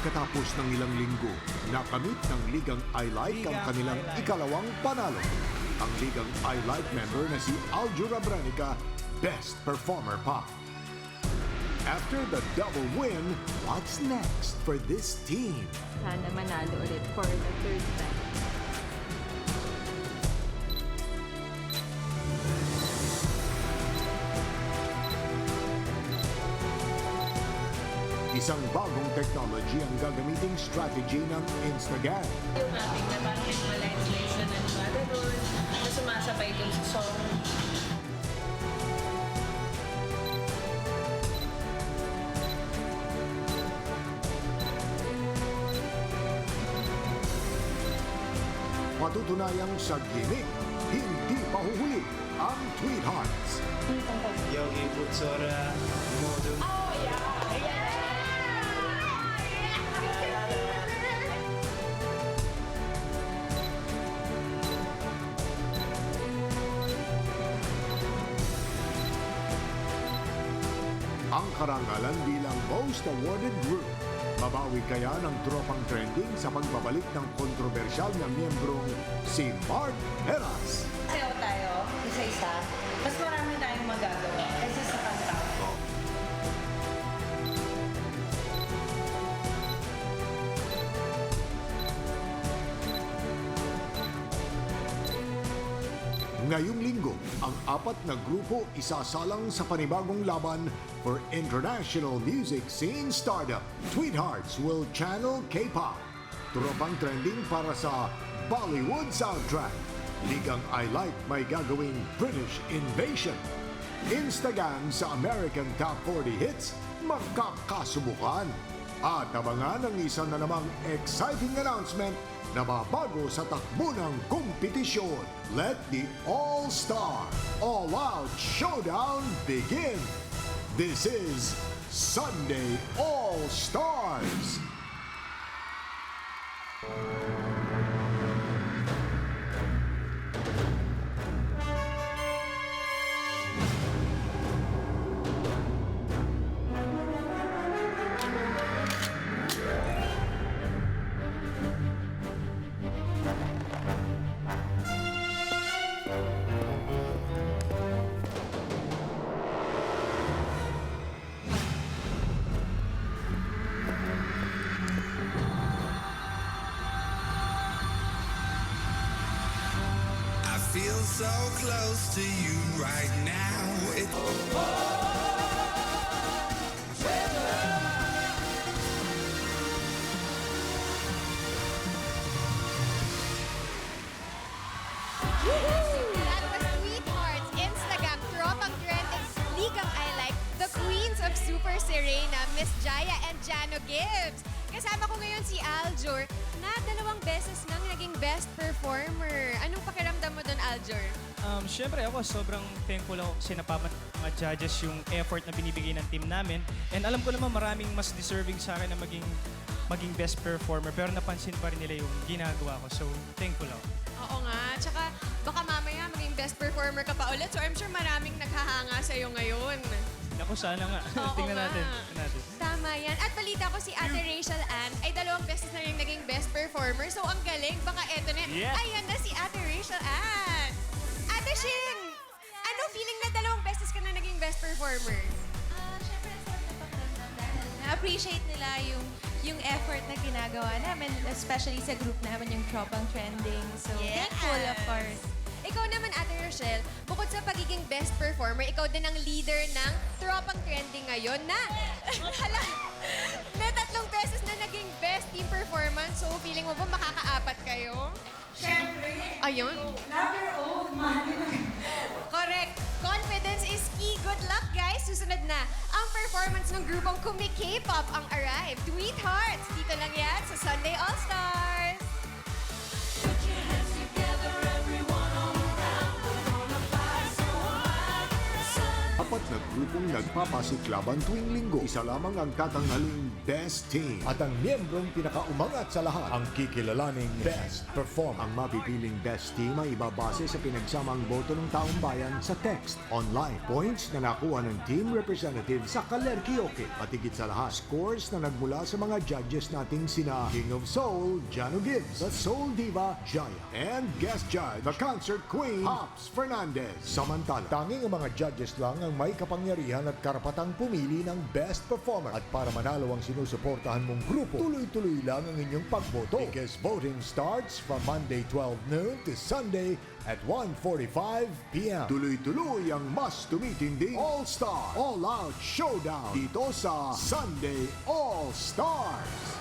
Pagkatapos ng ilang linggo, nakamit ng Ligang I Like ang kanilang ikalawang panalo. Ang Ligang I Like member na si Aljura Branica, Best Performer pa. After the double win, what's next for this team? Sana manalo ulit for the third time. Isang bagong technology ang gagamiting strategy ng Instagang. Yung ating na bakit wala inflation na lumada doon, na sumasabay dun sa song. Patutunayang sa gimmick, hindi pahuhuli ang Tweet Hearts. 여기 부처라 모두 Ang karangalan bilang Most Awarded Group. Mabawi kaya ng tropang trending sa pagbabalik ng kontrobersyal na miyembrong si Mark Heras. Sayo tayo, isa-isa, mas marami tayong magagawa kaysa sa kanta ko. Ngayong linggo, ang apat na grupo isasalang sa panibagong laban for international music scene startup. Tweet Hearts will channel K-pop. Tropang trending para sa Bollywood soundtrack. Ligang I Like may gagawing British Invasion. Instagang sa American Top 40 Hits magkakasubukan. At abangan ang isa na namang exciting announcement na babago sa takbo ng kompetisyon. Let the All-Star, All-Out Showdown begin! This is Sunday All-Stars! Feel so close to you right now. That was Tweet Hearts, Instagang, tropang trending, Ligang I Like, the queens of Super Serena, Miss Jaya and Jano Gibbs. Kasama ko ngayon si Aljur na 2 beses nang naging best performer. Anong pakiramdam mo doon, Aljur? Siyempre ako, sobrang thankful ako kasi napapat mga judges yung effort na binibigay ng team namin. And alam ko naman maraming mas deserving sa akin na maging best performer. Pero napansin pa rin nila yung ginagawa ko. So, thankful ako. Oo nga. Tsaka baka mamaya maging best performer ka pa ulit. So I'm sure maraming naghahanga sa'yo ngayon. Naku, sana nga. Oo Tingnan nga. natin. Tingnan natin. Tama yan. At balita ko si Ate Rachel Ann ay 2 beses na rin naging best performer. So ang galing. Baka eto na. Yes. Ayan na si Ate Rachel Ann. Ate Shing! Ano feeling na 2 beses ka na naging best performer? Siyempre, sarap na pakiramdam dahil na-appreciate nila yung effort na ginagawa namin, especially sa group namin, yung tropang trending. So, Yes. thankful, of course. Ikaw naman, Ate Rochelle, bukod sa pagiging best performer, ikaw din ang leader ng tropang trending ngayon na, hala, na 3 beses na naging best team performance. So, feeling mo ba makakaapat kayo? Siyempre, Ayun. love your own money. Correct. Confidence is key. Good luck, guys. Susunod na ang performance ng grupong Kumi-K-pop ang Arrive. Tweet Hearts. Dito lang yan sa Sunday All-Stars. apat na grupong nagpapasiklaban tuwing linggo. Isa lamang ang tatanghaling Best Team at ang miyembrong pinakaumangat sa lahat ang kikilalaning Best Performer. Ang mapipiling Best Team ay ibabase sa pinagsamang boto ng taong bayan sa text, online, points na nakuha ng team representative sa kalerkioke at higit sa lahat, scores na nagmula sa mga judges nating sina King of Soul, Jano Gibbs, the Soul Diva, Jaya, and guest judge, the Concert Queen, Pops Fernandez. Samantala, tanging ang mga judges lang ang may kapangyarihan at karapatang pumili ng Best Performer. At para manalo ang sinusuportahan mong grupo, tuloy-tuloy lang ang inyong pagboto. Because voting starts from Monday 12 noon to Sunday at 1:45 p.m. Tuloy-tuloy ang mas tumitinding All-Star, All-Out Showdown dito sa Sunday All-Stars.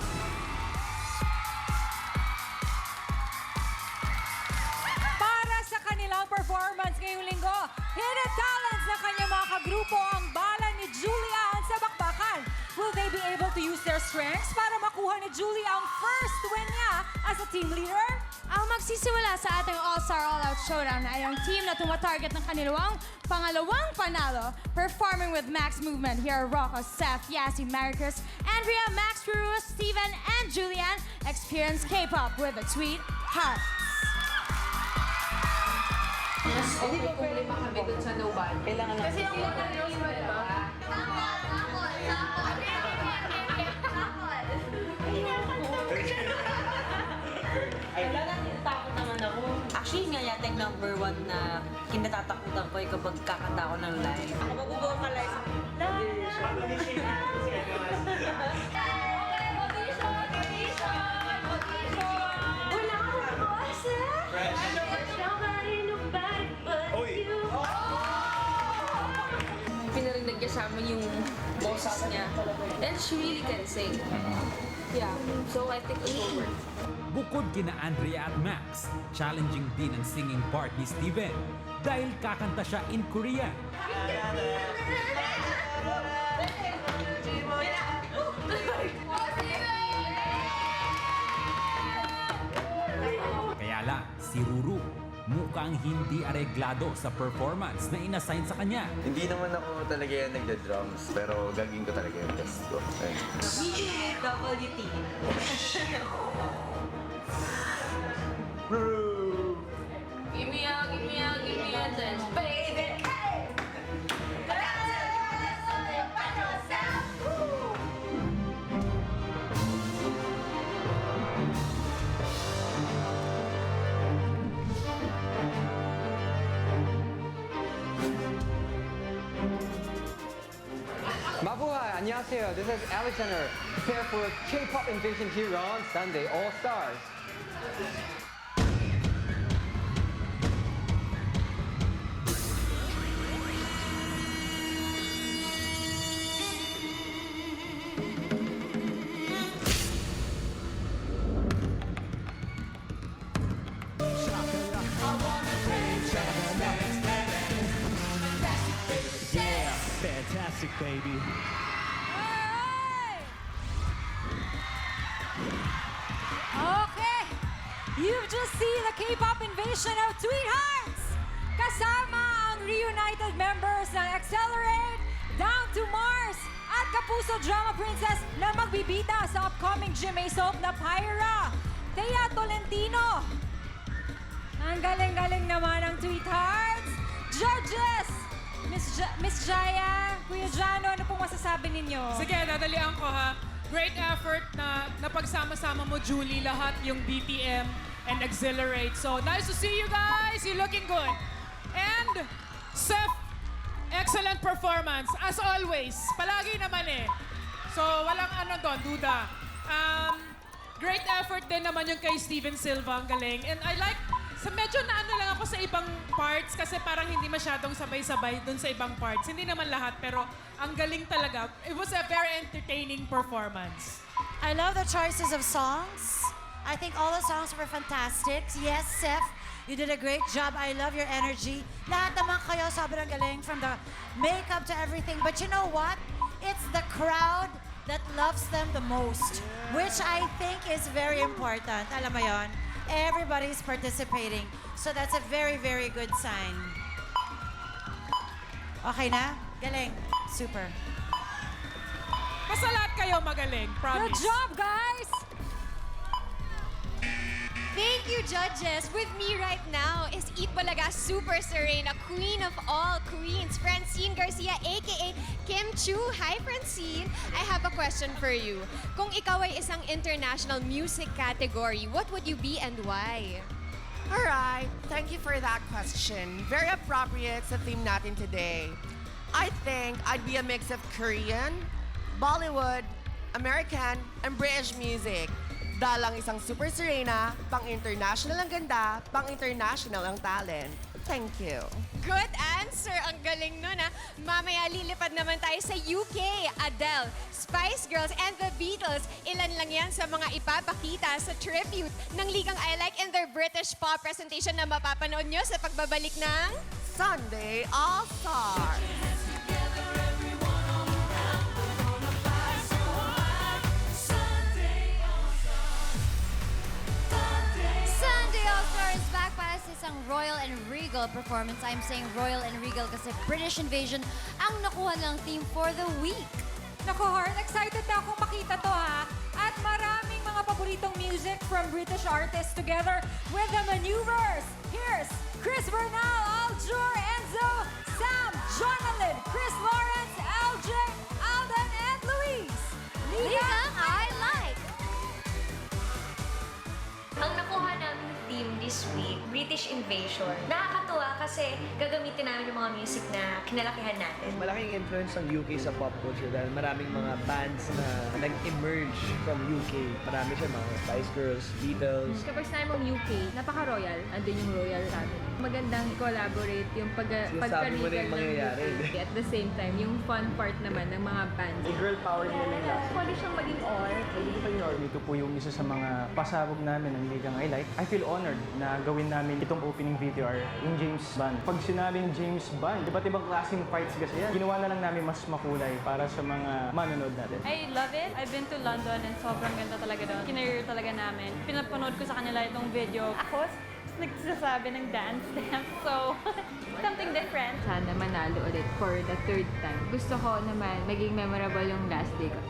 Para sa kanilang performance ngayong linggo, hidden talents ng kanyang mga kagrupo ang bala ni Julia sa bakbakan. Will they be able to use their strengths para makuha ni Julia ang first win niya as a team leader? Ang magsisimula sa ating All-Star All-Out Showdown ay ang team na tumatarget ng kanilang pangalawang panalo. Performing with Max Movement, here are Rocco, Seth, Yasi, Maricruz, Andrea, Max Ruru, Steven, and Julian. Experience K-pop with the Sweethearts. Mas okay kung lima kami dun sa nobody. Kailangan lang. Kasi yung mga girls ba, diba? Takot naman ako. Actually, nga yata yung number 1 na kinatatakutan ko ay kapag kakanta ko ng live. Ako mag-vocalize ako. Wala akong boses. Nobody but you. Pinarinig niya sa amin yung boses niya. And she really can sing. Yeah, so I think it will work. Bukod kina Andrea at Max, challenging din ang singing part ni Steven dahil kakanta siya in Korean. Kaya lang, si Ruru mukhang hindi areglado sa performance na inassign sa kanya. Hindi naman ako talaga yung nagda-drums, pero gagawin ko talaga yung best ko. WT. Give me a dance, baby. Mabuhay! 안녕하세요. This is Alexander. Prepare for K-pop invasion here on Sunday All Stars. Yeah, fantastic, baby. Okay, you've just seen the K-pop invasion of Sweethearts! Kasama ang reunited members ng Accelerate, Down to Mars, at Kapuso Drama Princess na magbibida sa upcoming GMA soap na Pyra, Thea Tolentino. Ang galing-galing naman ng Sweethearts. Judges! Miss Jaya, Kuya Jano, ano pong masasabi ninyo? Sige, dadalian ko ha. Great effort na napagsama-sama mo, Julie, lahat yung BTM and Exhilarate. So, nice to see you guys. You're looking good. And, Seth, excellent performance. As always. Palagi naman eh. So, walang ano doon, duda. Great effort din naman yung kay Steven Silva. Ang galing. And I like, medyo naano lang ako sa ibang parts kasi parang hindi masyadong sabay-sabay dun sa ibang parts. Hindi naman lahat, pero ang galing talaga. It was a very entertaining performance. I love the choices of songs. I think all the songs were fantastic. Yes, Seth, you did a great job. I love your energy. Lahat naman kayo sobrang galing from the makeup to everything. But you know what? It's the crowd that loves them the most, which I think is very important. Alam mo yon? Everybody's participating. So that's a very, very good sign. Okay na? Galing. Super. Basta lahat kayo magaling, promise. Good job, guys! Thank you, judges. With me right now is Itbulaga Super Serena, queen of all queens, Francine Garcia, aka Kim Chu. Hi, Francine. I have a question for you. Kung ikaw ay isang international music category, what would you be and why? Alright, thank you for that question. Very appropriate sa theme natin today. I think I'd be a mix of Korean, Bollywood, American, and British music. Dalang isang Super Serena, pang-international ang ganda, pang-international ang talent. Thank you. Good answer. Ang galing nun, ha? Mamaya lilipad naman tayo sa UK. Adele, Spice Girls, and the Beatles. Ilan lang yan sa mga ipapakita sa tribute ng Ligang I Like in their British pop presentation na mapapanood nyo sa pagbabalik ng Sunday All-Stars. Sunday All-Star is back para sa isang Royal and Regal performance. I'm saying Royal and Regal kasi British Invasion ang nakuha ng theme for the week. Naku, Heart, excited na akong makita to, ha? At maraming mga paboritong music from British artists together with the maneuvers. Here's Chris Bernal, Aljur, Enzo, Sam, Jonathan, Chris Lawrence, LJ, Alden, and Luis. Ligang I Like. Ang nakuha naming theme this week, British Invasion. Nakakatuwa kasi gagamitin namin yung mga music na kinalakihan natin. Malaking influence ng UK sa pop culture dahil maraming mga bands na nag-emerge from UK. Marami siya, mga Spice Girls, Beatles. Kapag sinabi mong UK, napaka-royal. Andun yung royal family. Magandang collaborate yung Sinasabi mo na yung mangyayari. UK. At the same time, yung fun part naman ng mga bands. Yung girl power nila yung last. Pwede siyang maging art. Ito po yung isa sa mga pasabog namin ng Ligang I Like. I feel honored na gawin namin itong opening VTR yung James Bond. Pag sinabing James Bond, iba't ibang klaseng fights kasi yan. Ginawa na lang namin mas makulay para sa mga manonood natin. I love it. I've been to London and sobrang ganda talaga doon. Kinare talaga namin. Pinapanood ko sa kanila itong video. Ako, nagsasabi ng dance. So, something different. Sana manalo ulit for the third time. Gusto ko naman maging memorable yung last day ko.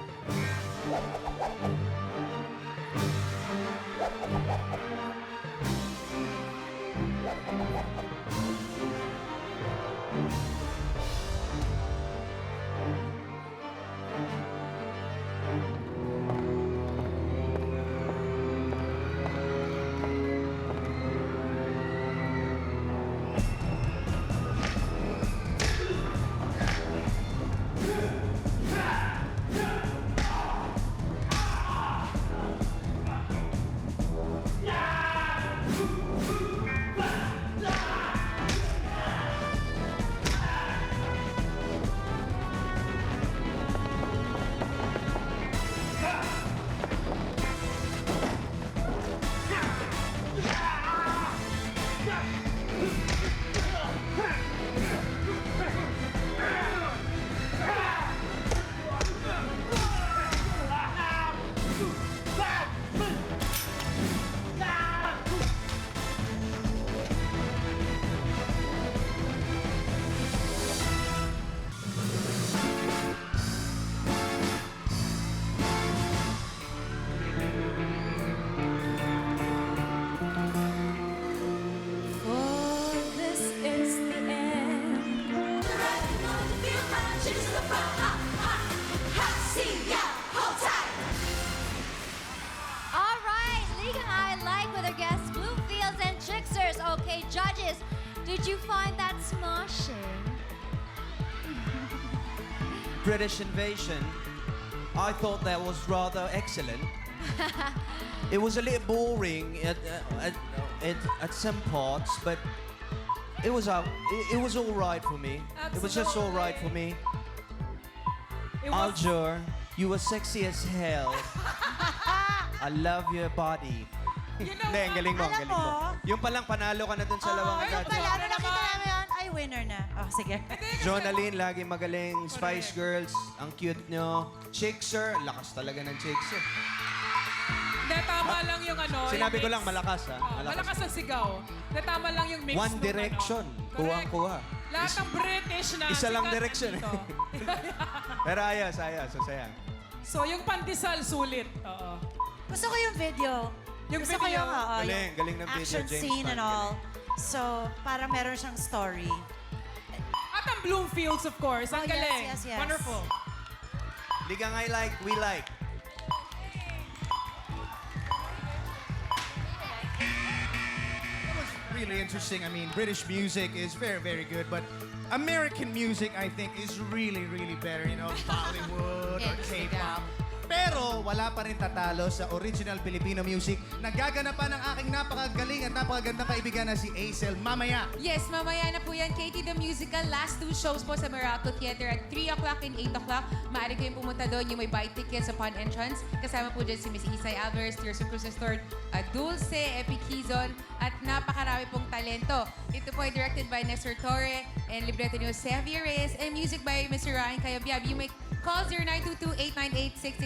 Okay, judges, did you find that smashing? British Invasion, I thought that was rather excellent. It was a little boring at some parts, but it was all right for me. It was just all right for me. Aljur, you were sexy as hell. I love your body. You know, Hindi, ang galing mo, ang galing mo. Yung palang panalo ka na dun sa lawang Yung judges. pala, nakita namin yun, ay winner na. Oh, sige. Jonaline, lagi magaling. Spice Girls, ang cute nyo. Chickser, lakas talaga ng Chickser. Hindi, tama lang yung ano. Sinabi yung ko mix. lang, malakas ha. Malakas ang sigaw. Hindi, tama lang yung mix. One nung Direction. Ano. Kuha. Lahat ng British na Isa lang sikat direction. nandito. Pero ayos. Masaya. So, yung pandesal, sulit. Oo. Gusto ko yung video. Yung Gusto ko video. yung, Galing ng video, action James scene and Bond. all. So, para meron siyang story. At ang Bloomfields, of course. Ang Oh, yes, galing. yes. Wonderful. Ligang I like, we like. That was really interesting. I mean, British music is very, very good, but American music, I think, is really, really better. You know, Bollywood or K-pop. Pero wala pa rin tatalo sa original Filipino music na gaganapan ng aking napakagaling at napakagandang kaibigan na si Aisel mamaya. Yes, mamaya na po yan. Katie the Musical, last 2 shows po sa Miracle Theater at 3 o'clock and 8 o'clock. Maaari kayong pumunta doon, yung may buy tickets upon entrance. Kasama po dyan si Miss Isay Alvarez, Tears of Cruces Lord, Dulce, Epic Kizon, at napakarami pong talento. Ito po ay directed by Nestor Torre and libreto ni Jose Reyes and music by Mr. Ryan Cayabyab. You may call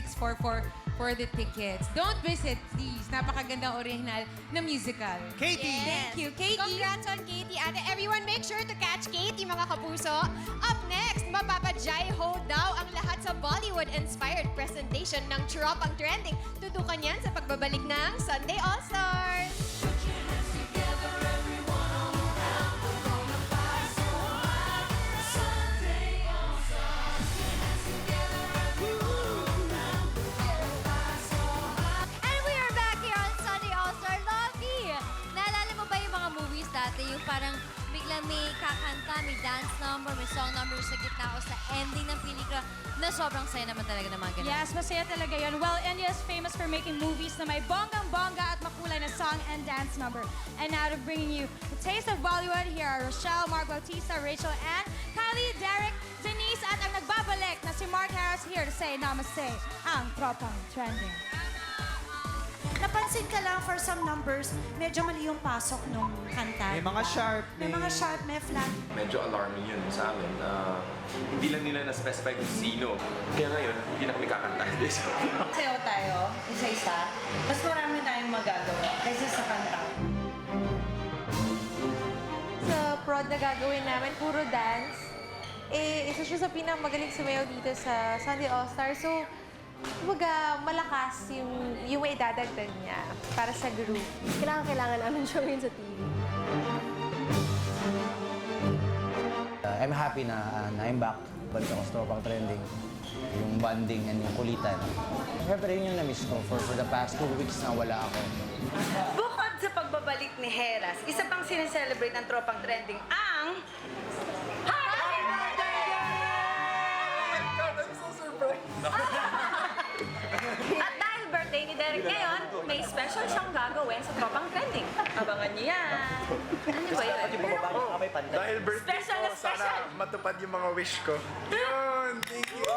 0922-898-6644 for the tickets. Don't miss it, please. Napakagandang original na musical. Katie! Thank you, Katie. Congrats on Katie, ate. Everyone, make sure to catch Katie, mga kapuso. Up next, mapapajay-ho daw ang lahat sa Bollywood-inspired presentation ng Tropang Trending. Tutukan yan sa pagbabalik ng Sunday All-Stars. Dati yung parang biglang may kakanta, may dance number, may song number sa gitna o sa ending ng pelikula na sobrang saya naman talaga ng mga ganun. Yes, masaya talaga yun. Well, India is famous for making movies na may bonggang-bongga at makulay na song and dance number. And now to bringing you the taste of Bollywood, here are Rochelle, Mark Bautista, Rachel, and Kylie, Derek, Denise, at ang nagbabalik na si Mark Harris here to say namaste, ang Tropang Trending. Napansin ka lang for some numbers, medyo mali yung pasok nung kanta. May mga sharp, May mga sharp, may flat. Medyo alarming yun sa amin. Hindi lang nila na-specify kung sino. Kaya ngayon, hindi na kami kakanta. Sayo tayo, isa-isa. Mas marami tayong magagawa kaysa sa kanta. Sa prod na gagawin namin, puro dance. Isa siya sa pinakamagaling sumayaw dito sa Sunday All-Stars. So, kumbaga, malakas yung may dadagdag niya para sa group. Kailangan namin siya rin sa TV. I'm happy na I'm back. Balik ako sa Tropang Trending. Yung bonding and yung kulitan. Siyempre yun yung na-miss ko for the past 2 weeks na wala ako. Bukod sa pagbabalik ni Heras, isa pang sineselebrate ng Tropang Trending ang... Happy Birthday! Oh my God, I'm so surprised! At dahil birthday ni Derek ngayon, may special siyang gagawin sa Tropang Trending. Abangan niyo yan. Ano ba yun? Dahil birthday Special ko, na special. sana matupad yung mga wish ko. Yun! Thank you! Of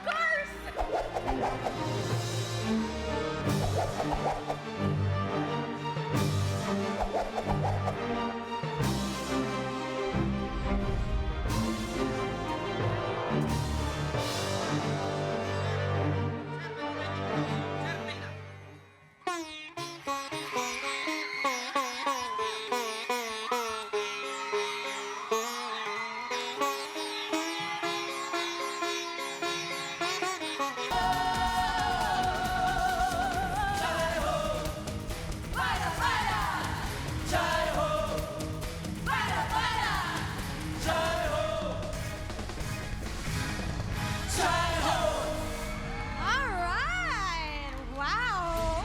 course! Alright! Wow!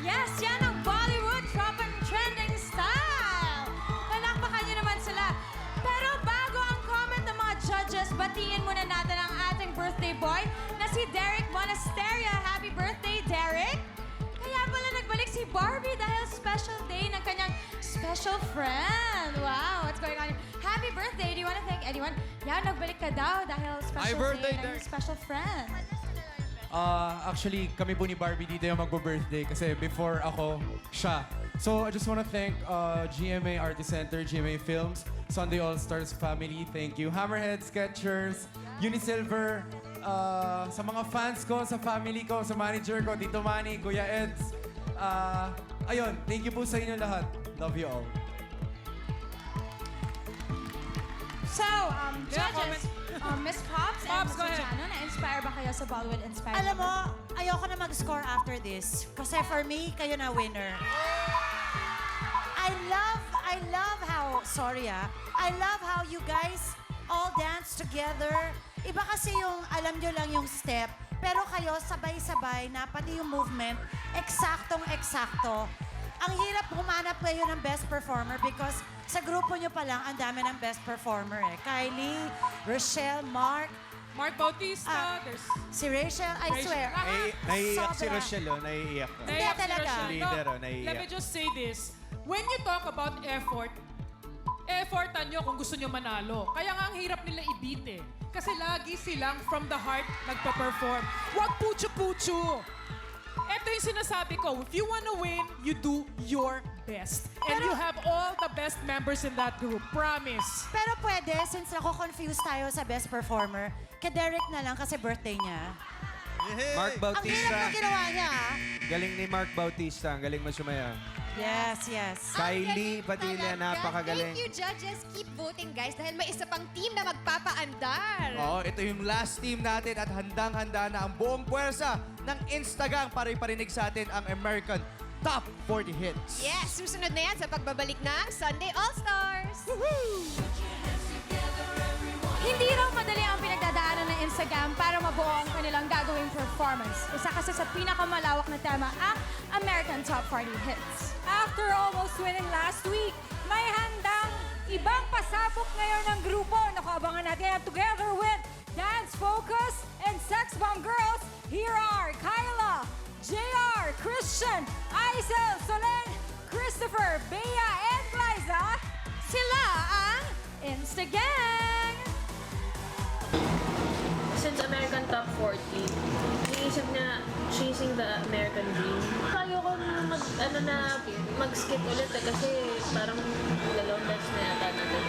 Yes, yan ang Bollywood Tropang Trending style! Palakpakan niyo naman sila. Pero bago ang comment ng mga judges, batiin muna natin ang ating birthday boy na si Derek Monasteria. Happy birthday, Derek! Kaya pala nagbalik si Barbie dahil special day ng kanyang special friend. Wow, what's going on? Happy birthday! Do you want to thank anyone? Yan, nagbalik ka daw dahil special birthday, day ng Derek. special friend. Actually, kami po ni Barbie dito yung magbo-birthday kasi before ako, siya. So, I just want to thank GMA Artist Center, GMA Films, Sunday All-Stars family, thank you. Hammerhead, Skechers, Unisilver, sa mga fans ko, sa family ko, sa manager ko, Tito Manny, Kuya Eds. Ayun, thank you po sa inyo lahat. Love you all. So, judges, Miss Pops and Pops, go Mr. ahead. Jano, na-inspire ba kayo sa Bollywood Inspired? Alam mo, ayoko na mag-score after this. Kasi for me, kayo na winner. I love how, I love how you guys all dance together. Iba kasi yung, alam nyo lang yung step, pero kayo sabay-sabay na pati yung movement, eksaktong-eksakto. Ang hirap humanap kayo ng best performer because sa grupo nyo pa lang, ang dami ng best performer eh. Kylie, Rochelle, Mark Bautista, there's... si Rachel, I swear. Naiiyak si Sobra. Rochelle, naiiyak. Hindi talaga. Leader, No, naiiyak. let me just say this. When you talk about effortan nyo kung gusto nyo manalo. Kaya nga ang hirap nila i-beat eh. Kasi lagi silang from the heart nagpa-perform. Huwag pucho-pucho. Ito yung sinasabi ko. If you wanna win, you do your best. And you have all the best members in that group. Promise. Pero pwede, since nako-confuse tayo sa best performer, kay Derek na lang kasi birthday niya. Mark Ang hirap Bautista. na ginawa niya, ah. Galing ni Mark Bautista. Ang galing mo sumaya. Yes, yes. Kylie Padilla, napakagaling. Thank you, judges. Keep voting, guys, dahil may isa pang team na magpapaandar. Oo, ito yung last team natin at handang-handa na ang buong puwersa ng Instagang para iparinig sa atin ang American Top 40 Hits. Yes, susunod na yan sa pagbabalik ng Sunday All-Stars. Hindi raw madali ang pinagdadaanan ng Instagram para mabuo ang kanilang gagawing performance. Isa kasi sa pinakamalawak na tema ang American Top 40 Hits. After almost winning last week, may handang ibang pasabog ngayon ng grupo. Nakaabangan natin yan together with Dance Focus and Sex Bomb Girls. Here are Kyla, JR, Christian, Aisel, Solen, Christopher, Bea, and Liza. Sila ang Instagang! Since American Top 40, iniisip na chasing the American dream. Kaya ko mag-skip ulit eh, kasi parang dalawang batch na yata natin.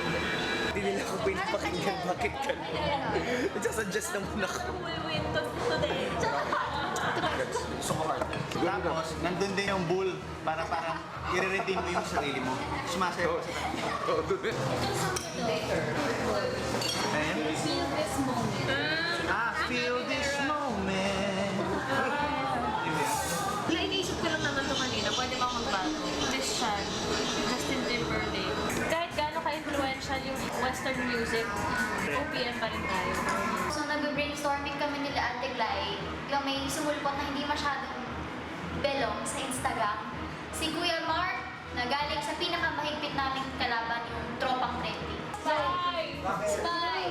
Hindi nila ako pinapakinggan bakit ka. Nagsasuggest naman ako. We win today. Tapos, nandun din yung bull para parang i-redeem mo yung sarili mo. Sumasayaw ka sa Later. Feel this moment. Feel this moment. Iniisip ko lang naman ito kanina, pwede ba akong magbago? Miss Chan, Justin Timberlake. Kahit gaano ka-influential yung Western music, OPM pa rin tayo. So, nag-brainstorming kami nila Ate Glay. Yung may sumulpot na hindi masyadong belong sa Instagram. Si Kuya Mark, na galing sa pinakamahigpit naming kalaban, yung tropang trending. Spy! Spy!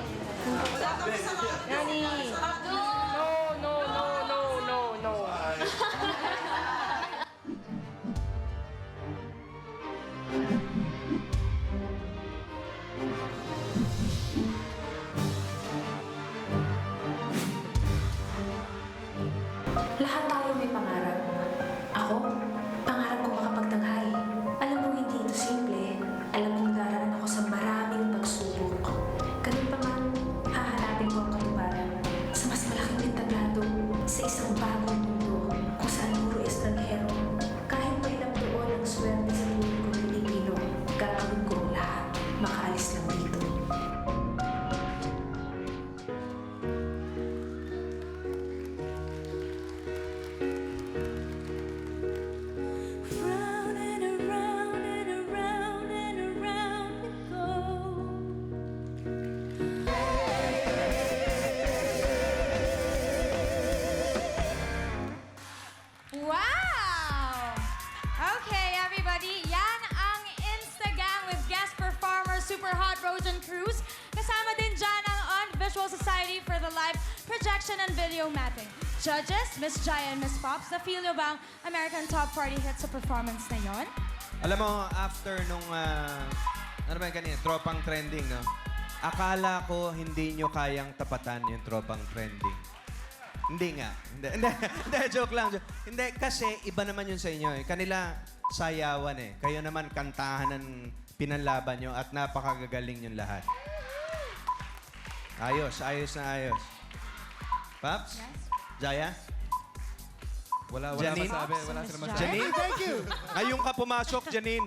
Nani! No! Lahat tayo may pangarap. Ako, pangarap ko makapagtanghal. Alam mo, hindi ito simple. Alam kong daraan ako sa maraming pagsubok. Ganun pa man, hahanapin ko ang katuparan sa mas malaking entablado, sa isang bagong mundo kung saan puro estranghero. Kahit may ilang doon ang swerte sa buhay ko Pilipino, gagawin ko ang lahat, makaalis lang dito. Round and around and around and around we go. Wow! Okay, everybody, yan ang Instagang with guest performer Super Hot Rojan Cruz. Kasama din dyan ang On Visual Society for the live projection and video mapping. Judges, Miss Jaya and Miss Pops, na-feel nyo ba ang American Top 40 Hits sa performance na yon? Alam mo, after nung, ano ba yung kanina, tropang trending, no? Akala ko hindi nyo kayang tapatan yung tropang trending. Hindi nga. Hindi, joke lang. Hindi, kasi iba naman yun sa inyo. Eh. Kanila sayawan eh. Kayo naman kantahan ng pinanlaban nyo at napakagagaling yung lahat. Ayos na ayos. Paps? Yes? Jaya? Wala Janine? masabi. Wala sila masabi. Janine? Thank you! Ngayon ka pumasok, Janine.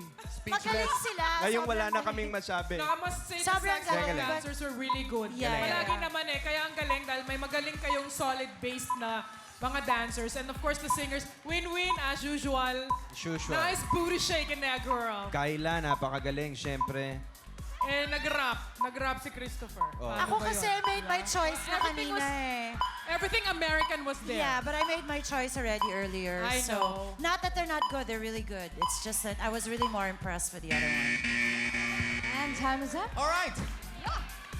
Magaling sila. Ngayong wala na Sobrang kaming masabi. No, I must say the Sobrang saxophone galing. dancers were really good. Yeah. Palagi naman kaya ang galing dahil may magaling kayong solid based na mga dancers. And of course, the singers, win-win as usual. Nice booty shaking there, girl. Kayla, napakagaling, syempre. Eh, nag-rap si Christopher. Ako kasi made my choice na kanina Everything American was there. Yeah, but I made my choice already earlier. I so, know. Not that they're not good, they're really good. It's just that I was really more impressed with the other one. And time is up. Alright!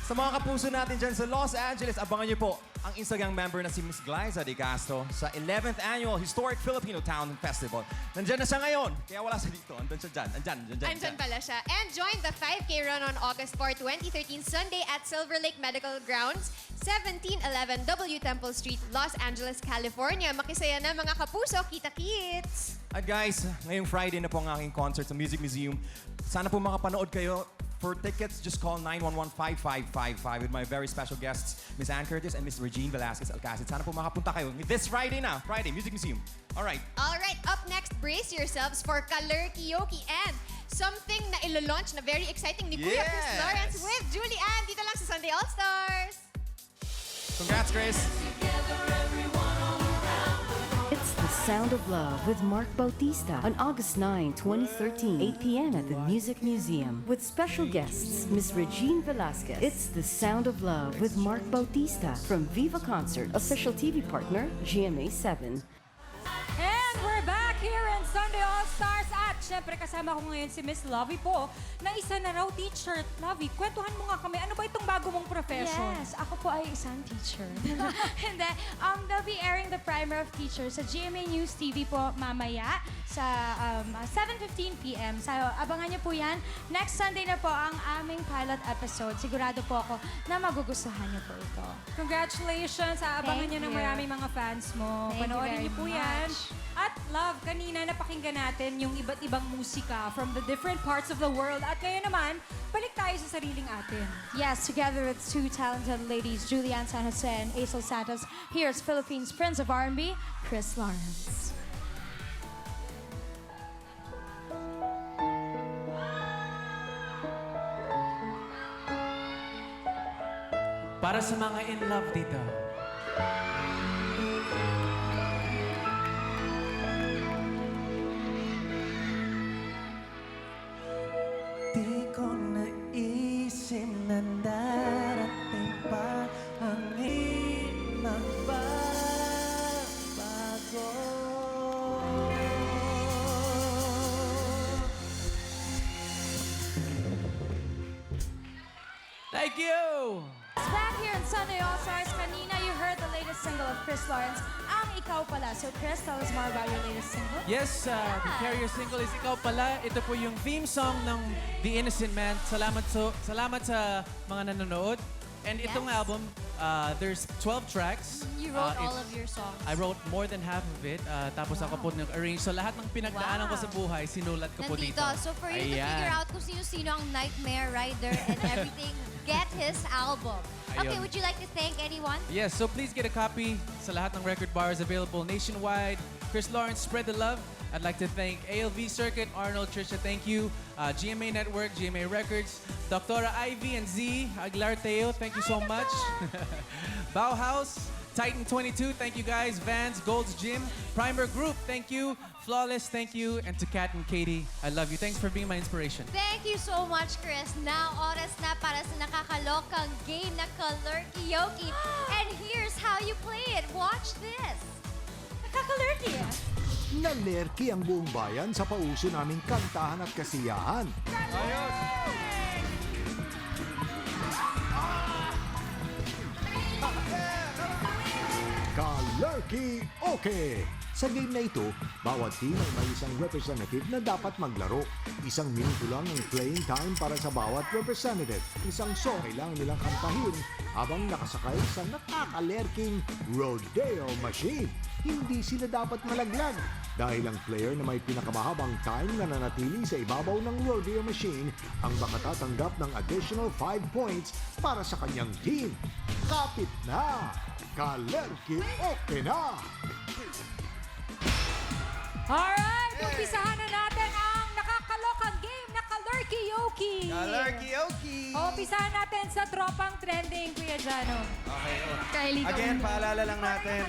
Sa mga kapuso natin dyan sa Los Angeles, abangan niyo po ang Instagang member na si Miss Glyza De Castro sa 11th Annual Historic Filipino Town Festival. Nandyan na siya ngayon, kaya wala siya dito. Andun siya dyan. Andyan pala siya. And join the 5K run on August 4, 2013, Sunday at Silver Lake Medical Grounds, 1711 W Temple Street, Los Angeles, California. Makisaya na mga kapuso, kita-kits! At guys, ngayong Friday na po ang aking concert sa Music Museum. Sana po makapanood kayo. For tickets, just call 911-5555 with my very special guests, Miss Ann Curtis and Miss Regine Velasquez Alcacid. Sana po makapunta kayo this Friday na. Friday, Music Museum. All right. Up next, brace yourselves for Color Karaoke and something na ilo-launch na very exciting ni Kuya Chris Lawrence with Julie Ann dito lang sa Sunday All-Stars. Congrats, Chris. It's The Sound of Love with Mark Bautista on August 9, 2013, 8 p.m. at the Music Museum with special guests, Miss Regine Velasquez. It's The Sound of Love with Mark Bautista from Viva Concert, official TV partner, GMA 7. And we're back here in Sunday All-Stars at syempre kasama ko ngayon si Miss Lovie po na isa na raw teacher. Lovie, kwentuhan mo nga kami. Ano ba itong bago mong profession? Yes, ako po ay isang teacher. And then, they'll be airing the primer of teachers sa GMA News TV po mamaya sa 7:15 p.m. So, abangan niyo po yan. Next Sunday na po ang aming pilot episode. Sigurado po ako na magugustuhan niyo po ito. Congratulations! Abangan niyo ng maraming mga fans mo. Thank you Panoorin niyo po very yan. much. At Love, kanina napakinggan natin yung iba't ibang musika from the different parts of the world. At ngayon naman, balik tayo sa sariling atin. Yes, together with two talented ladies, Julianne San Jose and Aisel Santos, here's Philippines Prince of R&B, Chris Lawrence. Para sa mga in love dito. Di ko naisip na darating pa ang magbabago. Thank you! It's back here in Sunday All-Stars. Kanina, you heard the latest single of Chris Lawrence, Ang Ikaw Pala. So, Chris, tell us more about your latest single. Yes, the carrier single is Ikaw Pala. Ito po yung theme song ng The Innocent Man. Salamat sa mga nanonood. And itong album, there's 12 tracks. You wrote all of your songs. I wrote more than half of it. Tapos ako po nag-arrange. So lahat ng pinagdaanan ko sa buhay, sinulat ko po dito. So for you to figure out kung sino-sino ang Nightmare Rider and everything, get his album. Okay, Ayun. would you like to thank anyone? Yes, so please get a copy sa lahat ng record bars available nationwide. Chris Lawrence, spread the love. I'd like to thank ALV Circuit, Arnold, Trisha, thank you. GMA Network, GMA Records, Dr. Ivy and Z, Aguilar Teo, thank you so much. Bauhaus, Titan 22, thank you guys. Vans, Gold's Gym, Primer Group, thank you. Flawless, thank you. And to Kat and Katie, I love you. Thanks for being my inspiration. Thank you so much, Chris. Now, oras na para sa nakakalokang game na Color Karaoke. And here's how you play it. Watch this. Nakakalurki eh. Nalerki ang buong bayan sa pauso naming kantahan at kasiyahan. Kalerki Okay! Sa game na ito, bawat team ay may isang representative na dapat maglaro. 1 minuto lang ang playing time para sa bawat representative. Isang song kailangan nilang kantahin habang nakasakay sa nakakalerking rodeo machine. Hindi sila dapat malaglag dahil ang player na may pinakamahabang time na nanatili sa ibabaw ng rodeo machine ang makatatanggap ng additional 5 points para sa kanyang team. Kapit na! Kalerki Okay na! Alright, umpisahan na natin ang nakakalokang game na Kalerkioki! Kalerkioki! Umpisahan natin sa tropang trending, Kuya Jano. Okay. Kylie, Again, paalala lang natin.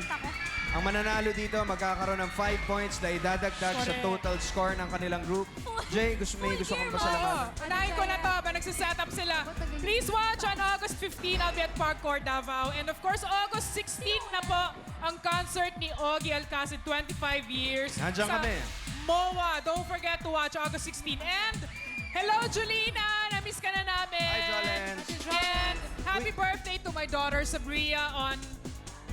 Ang mananalo dito, magkakaroon ng 5 points na idadagdag sa total score ng kanilang group. Jay, gusto kong pasalamatan. Unahin ko na to habang nagsiset up sila. Please watch on August 15, I'll be at Park Court, Davao. And of course, August 16 na po ang concert ni Ogie Alcacid, 25 years. Nandiyan sa kami. MOA. Don't forget to watch August 16. And hello, Julina! Na-miss ka na namin. Hi, Jolens. And happy birthday to my daughter, Sabria, on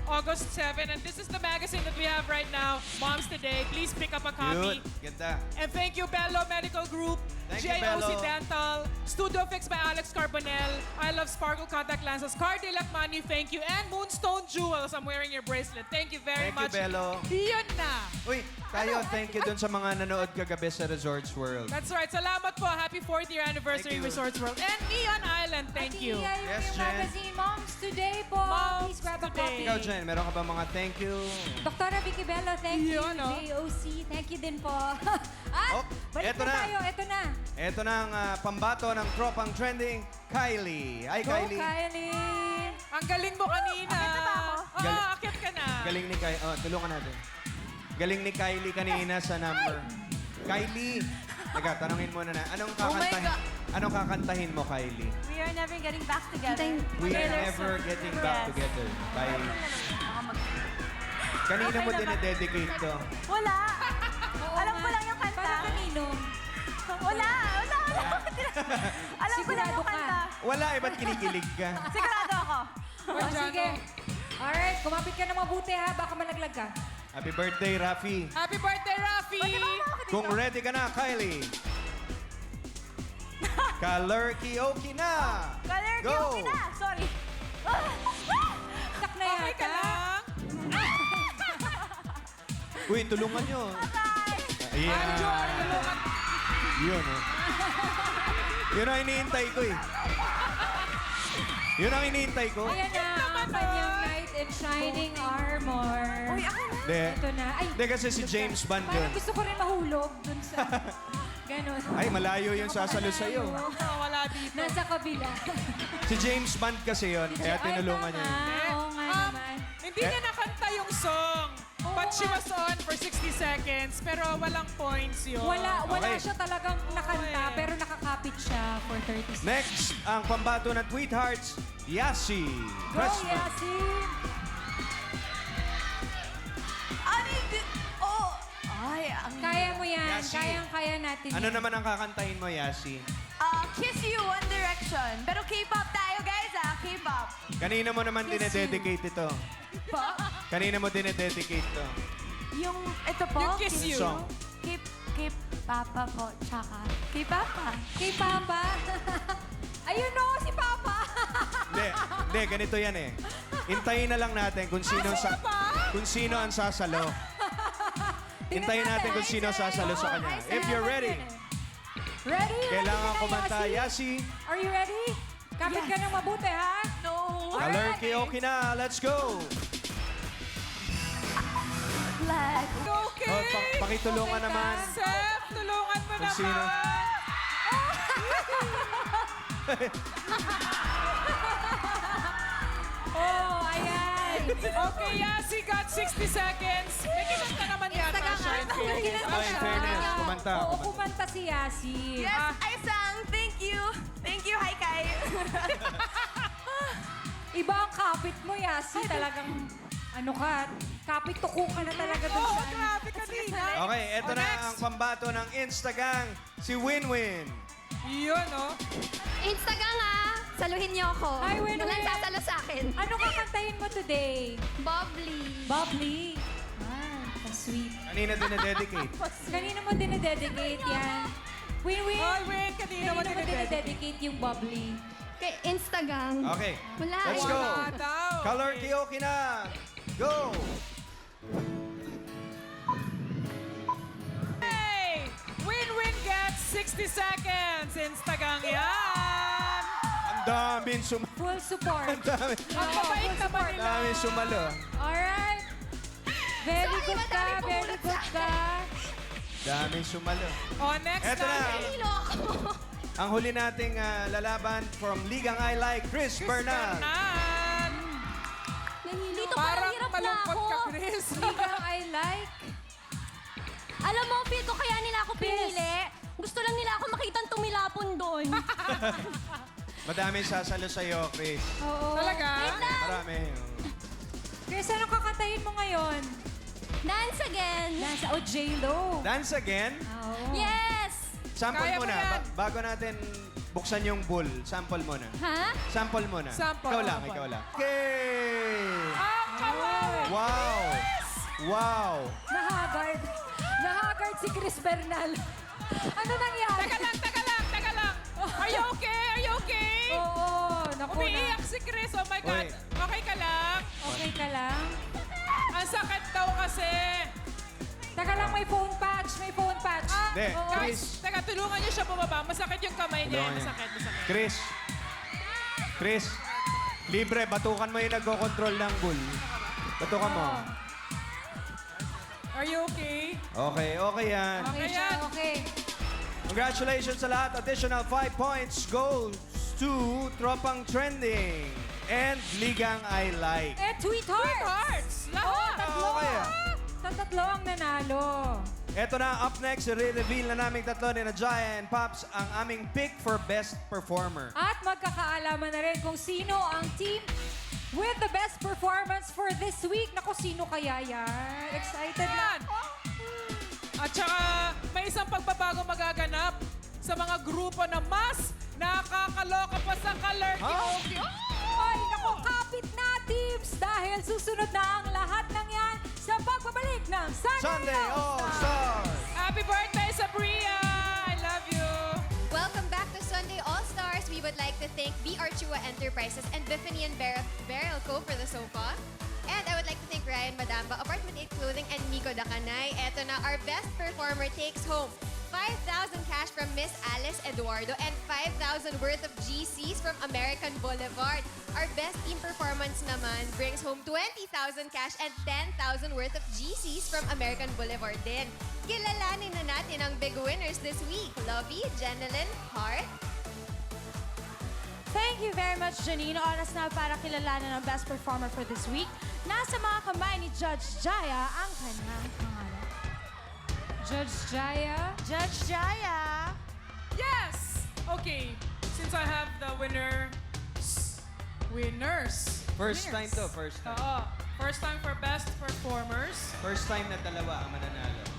August 7. And this is the magazine that we have right now, Moms Today. Please pick up a copy. Cute. Ganda. And thank you, Bello Medical Group, Thank you, JOC Bello. Dental, Studio Fix by Alex Carbonell, I Love Sparkle Contact Lenses, Cardi Lakmani, thank you, and Moonstone Jewels. I'm wearing your bracelet. Thank you very Thank you, much. Bello. Yun na. Uy, tayo, thank you dun sa mga nanood kagabi sa Resorts World. That's right. Salamat po. Happy 4th year anniversary, Thank you. Resorts World. And Neon Island, thank you. Iya, yung Yes, yung Jen. magazine, Moms Today po. Please grab a copy. Ikaw, Jen, meron ka ba mga thank you? Doktora Vicky Bello, thank you. Yun, no? JOC, thank you din po. At, balik eto na na. tayo. Ito na. Ito na ang pambato ng tropang trending, Kylie. Hi, Go, Kylie. Kylie. Ang galing mo kanina. Akit na ba ako? Oo, akit ka na. Galing ni Kylie. Oh, tulungan natin. Galing ni Kylie kanina sa number. Kylie, teka, tanongin mo na. Anong kakantahin? Anong kakantahin mo, Kylie? We are never getting back together. We are never getting back together. By... Kanina mo dinededicate to. Wala. Alam ko lang yung kanta. Para kanino? Wala. Alam ko lang yung kanta. Wala, ba't kinikilig ka? Sigurado ako. Oh, sige. Alright, kumapit ka na mabuti ha. Baka malaglag ka. Happy birthday, Rafi. Happy birthday, Rafi! Kung ready ka na, Kylie. Kalerkioki na! Kalerkioki na! Sorry. Tak na yata. Okay ka lang? Uy, tulungan nyo. Ayan. Tulungan. Yun, oh. Yun ang iniintay ko, eh. Yun ang iniintay ko. Ayan na ang kanyang knight in shining armor. Uy, ako na. De, Ito na. Ay, de kasi si James Bond parang yun. gusto ko rin mahulog dun sa... Ganon. Ay, malayo yung sasalo sa'yo. Wala dito. Nasa kabila. Si James Bond kasi yun, kaya tinulungan niya. Oo nga naman. Hindi niya nakanta yung song. But she was on for 60 seconds. Pero walang points yun. Wala Okay. siya talagang nakanta, pero nakakapit siya for 30 seconds. Next, ang pambato ng Tweet Hearts, Yasi. Go, Yasin! Ay, Kaya mo yan. Yasi. Kayang-kaya natin Ano yan. naman ang kakantahin mo, Yasi? Kiss You, One Direction. Pero K-pop tayo, guys, K-pop. Kanina mo naman dinededicate ito. Po? Kanina mo dinededicate ito. Yung, ito po? Yung Kiss You. Song. K-papa po, tsaka K-papa. Kay Papa. Ayun o, si Papa. Hindi, ganito yan eh. Hintayin na lang natin kung sino kung sino ang sasalo. Hintayin natin kung sino sasalo sa kanya. If you're ready, Ready? kailangan Ready ka na, kumanta, Yasi. Are you ready? Kapit ka ng mabuti, ha? No. Kalerkioki na, let's go! Black. Okay. Pakitulungan Okay ka? naman. Seth, tulungan mo Kung naman. sino. Oh, ayan. Okay, Yasi got 60 seconds. May kinanta naman yata siya. Oh, in fairness, kumanta. Oo, kumanta si Yasi. Yes, I sang. Thank you. Thank you, hi, Kai. Iba ang kapit mo, Yasi. Talagang, ano ka, kapit tuko ka na talaga dun Oo, sa... grabe kanina. Okay, eto na Next. ang pambato ng Instagang, si Winwin. Yun, oh. Instagang saluhin niyo ako. Hi, Win-Win. Walang sasalo sa akin. Ano kakantahin mo today? Bubbly. Bubbly. Sweet. Kanina dinededicate. Kanina mo dinededicate yan? Win-win. Hi, Win. Kanina mo dinededicate yung bubbly. Kay Instagang. Okay, Wala. let's go. Wala daw. Kalerkioki na. Go! Hey! Win-win gets 60 seconds. Instagang yan. Ang daming Full support. Ang dami. Ang babait naman Ang nila. daming sumalo. Alright. Very good ka. Very good ka. Daming sumalo. Oh, next Eto na. natin. Ang huli nating lalaban from Ligang I Like, Chris Bernal. Dito parang hirap na ako. Chris. Ligang I like. Alam mo, Pito, kaya nila ako pinili. Gusto lang nila ako makitang tumilapon doon. Madaming sasalo sa'yo, Chris. Oo. Talaga? Wait lang. Marami. Chris, anong kakantahin mo ngayon? Dance again. Dance, J-Lo. Dance again? Yes. Sample Kaya mo muna. yan. Bago natin buksan yung bull, sample muna. Ha? Sample muna. Sample. Ikaw lang, ikaw lang. Okay! Ang kawawa. Wow! Wow! Nahagard. Nahagard si Chris Bernal. Ano nangyari? Teka lang. Are you okay? Are you okay? Oo, naku Umiiyak si Chris. Oh my God. Uy. Okay ka lang? Okay ka lang? Ang sakit daw kasi. Teka lang, may phone patch. May phone patch. Hindi, Oo. Chris. Teka, tulungan niyo siya bumaba. Masakit yung kamay niya. Tulungan niya. Masakit. Chris, libre, batukan mo yung nagko-control ng bull. Batukan mo. Are you okay? Okay yan. Okay siya, okay. Congratulations sa lahat. Additional 5 points goes to Tropang Trending and Ligang I Like. Tweet Hearts. Lahat. Okay. Tatlo ang nanalo. Eto na, up next, i-reveal na naming tatlo ni Jaya and Pops ang aming pick for Best Performer. At magkakaalaman na rin kung sino ang team with the best performance for this week. Naku, sino kaya yan? Excited na. At saka, may isang pagbabago magaganap sa mga grupo na mas nakakaloka pa sa ka-lurky. Ay, naku, kapit na teams dahil susunod na ang lahat ng yan sa pagbabalik ng Sunday All-Stars! Happy birthday, Sabria! I love you! Welcome back to Sunday All-Stars. We would like to thank B. Archua Enterprises and Biffany and Beryl Co. for the sofa. And I would like to thank Ryan Madamba, Apartment 8 Clothing, and Nico Dakanay. Eto na, our best performer takes home 5,000 cash from Miss Alice Eduardo and 5,000 worth of GCs from American Boulevard. Our best team performance naman brings home 20,000 cash and 10,000 worth of GCs from American Boulevard din. Kilalanin na natin ang big winners this week. Lovey, Jenilyn, Hart. Thank you very much, Janine. Oras na para kilalanin ang best performer for this week. Nasa mga kamay ni Judge Jaya ang kanyang pangalan. Judge Jaya? Judge Jaya. Yes! Okay, since I have the winners. First time to, first time. Oo. First time for best performers. First time na dalawa ang mananalo.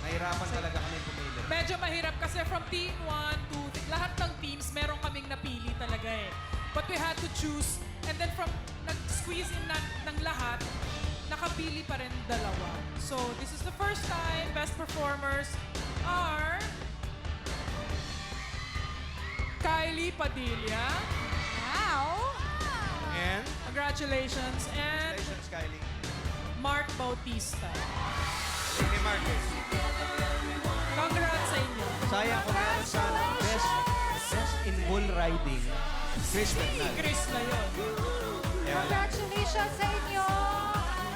Nahirapan talaga kami pumili. Medyo mahirap kasi from team 1 to lahat ng teams, meron kaming napili talaga eh. But we had to choose. And then from nag-squeeze in ng lahat, nakapili pa rin dalawa. So this is the first time best performers are Kylie Padilla. Wow! And? Congratulations. And Congratulations, Kylie. Mark Bautista. Hey, Marcus. Congrats sa inyo. Sayang kung meron sana best in bull riding. Chris Bernal. Chris na yun. Congratulations sa inyo!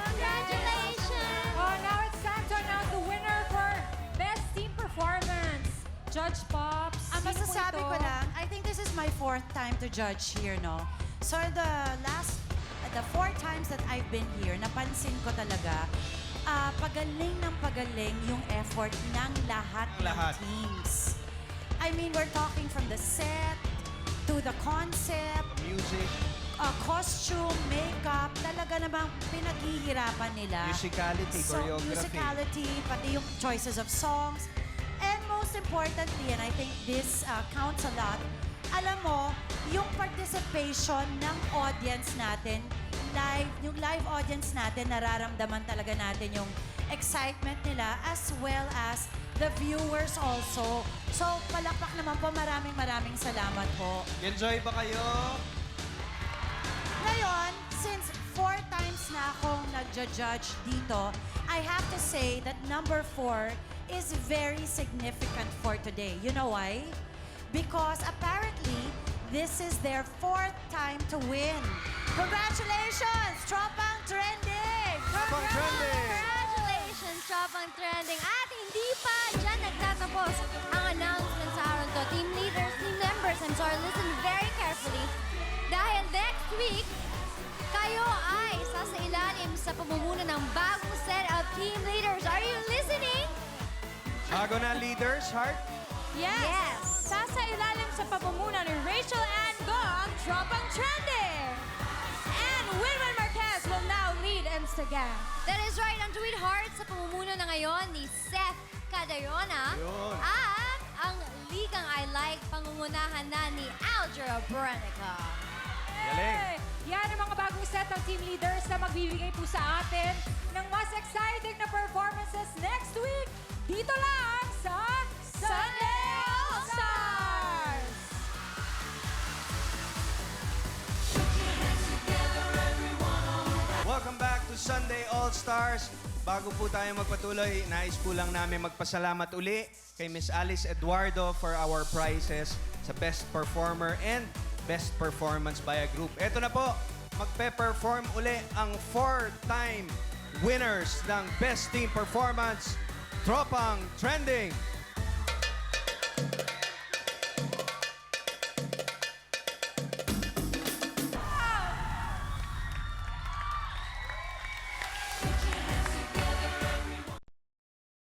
Congratulations! Oh, now it's time to announce the winner for best team performance. Judge Pops. Ang sino po masasabi ito? ko lang, I think this is my 4th time to judge here, no? So the 4 times that I've been here, napansin ko talaga, pagaling ng pagaling yung effort ng lahat ng teams. I mean, we're talking from the set, to the concept, music, costume, makeup, talaga namang pinaghihirapan nila. musicality, So, choreography. musicality, pati yung choices of songs. And most importantly, and I think this counts a lot, alam mo, yung participation ng audience natin, yung live audience natin, nararamdaman talaga natin yung excitement nila as well as the viewers also. So, palakpak naman po, maraming salamat po. Enjoy ba kayo? Ngayon, since 4 times na akong nagja-judge dito, I have to say that number 4 is very significant for today. You know why? Because apparently, this is their 4th time to win. Congratulations, Tropang Trending! Tropang Trending! Congratulations, Tropang Trending! At hindi pa dyan nagtatapos ang announcement sa araw to. Team leaders, team members, week, kayo ay sasailalim sa pamumuno ng bagong set of team leaders. Are you listening? Bago na leaders, Heart? Yes! Sasailalim sa pamumuno ni Rachel Ann Go ang Tropang Trending! And Winman Marquez will now lead Instagang. That is right, ang Tweet Hearts sa pamumuno na ngayon ni Seth Cadayona Yun. at ang Ligang I Like pangungunahan na ni Aldra Brenica. Galing. Yan ang mga bagong set ng team leaders na magbibigay po sa atin ng mas exciting na performances next week dito lang sa Sunday All-Stars! Welcome back to Sunday All-Stars. Bago po tayo magpatuloy, nais po lang namin magpasalamat uli kay Miss Alice Eduardo for our prizes sa Best Performer and Best Performance by a Group. Ito na po, magpe-perform uli ang 4-time winners ng Best Team Performance, Tropang Trending.